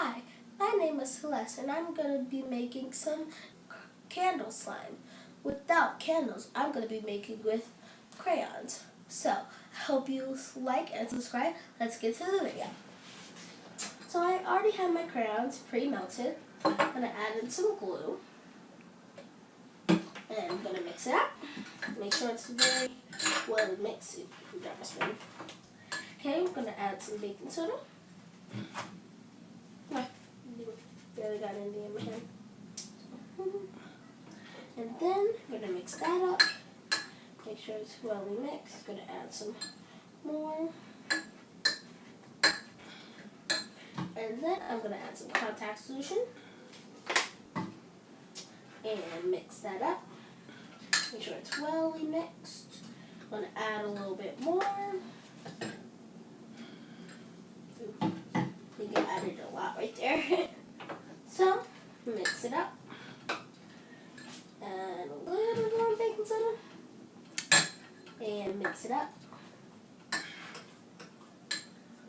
Hi, my name is Celeste and I'm going to be making some candle slime. Without candles, I'm going to be making with crayons. So, I hope you like and subscribe. Let's get to the video. So I already have my crayons pre-melted. I'm going to add in some glue. And I'm going to mix it up. Make sure it's very well mixed. Okay, I'm going to add some baking soda. Barely got any in my hand. And then I'm going to mix that up. Make sure it's well mixed. I'm going to add some more. And then I'm going to add some contact solution. And mix that up. Make sure it's well mixed. I'm going to add a little bit more. Ooh, I think I added a lot right there. So, mix it up. Add a little more baking soda. And mix it up.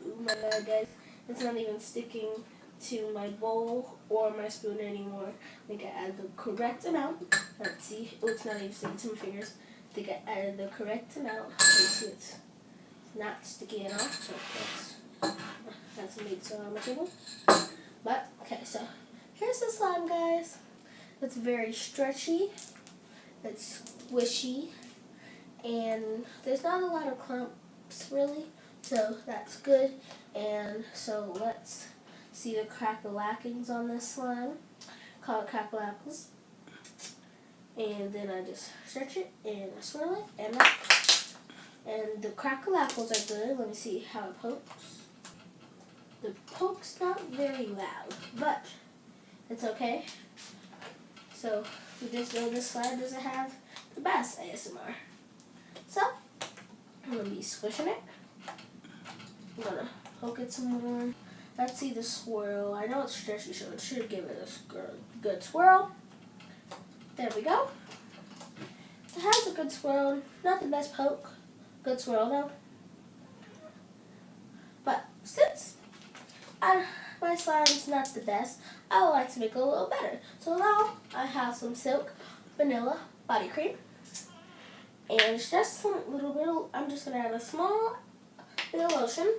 Oh my god, guys. It's not even sticking to my bowl or my spoon anymore. I think I added the correct amount. Let's see. Oh, it's not even sticking to my fingers. I think I added the correct amount. Let's see, it's not sticking at all. So that's made so on my table. But, okay, so here's the slime, guys. It's very stretchy. It's squishy. And there's not a lot of clumps, really. So that's good. And so let's see the crack-a-lackings on this slime. Call it crack-a-lackings. And then I just stretch it and I swirl it and and the crack-a-lackles are good. Let me see how it pokes. The poke's not very loud, but it's okay. So we just know this slime doesn't have the best ASMR. So I'm going to be squishing it. I'm going to poke it some more. Let's see the swirl. I know it's stretchy, so it should give it a good swirl. There we go. It has a good swirl. Not the best poke. Good swirl, though. But since my slime's not the best, I would like to make it a little better. So now I have some Silk Vanilla Body Cream. And it's just a little bit I'm just going to add a small bit of lotion.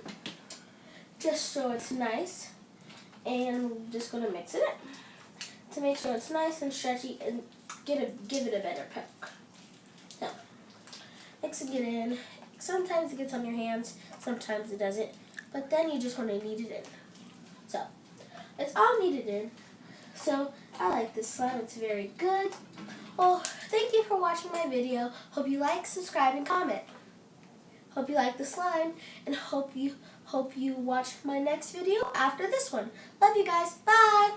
Just so it's nice. And I'm just going to mix it in to make sure it's nice and stretchy and give it a better poke. So, mixing it in. Sometimes it gets on your hands, sometimes it doesn't. But then you just want to knead it in. So, it's all kneaded in. So, I like this slime. It's very good. Well, thank you for watching my video. Hope you like, subscribe, and comment. Hope you like the slime, and hope you watch my next video after this one. Love you guys. Bye!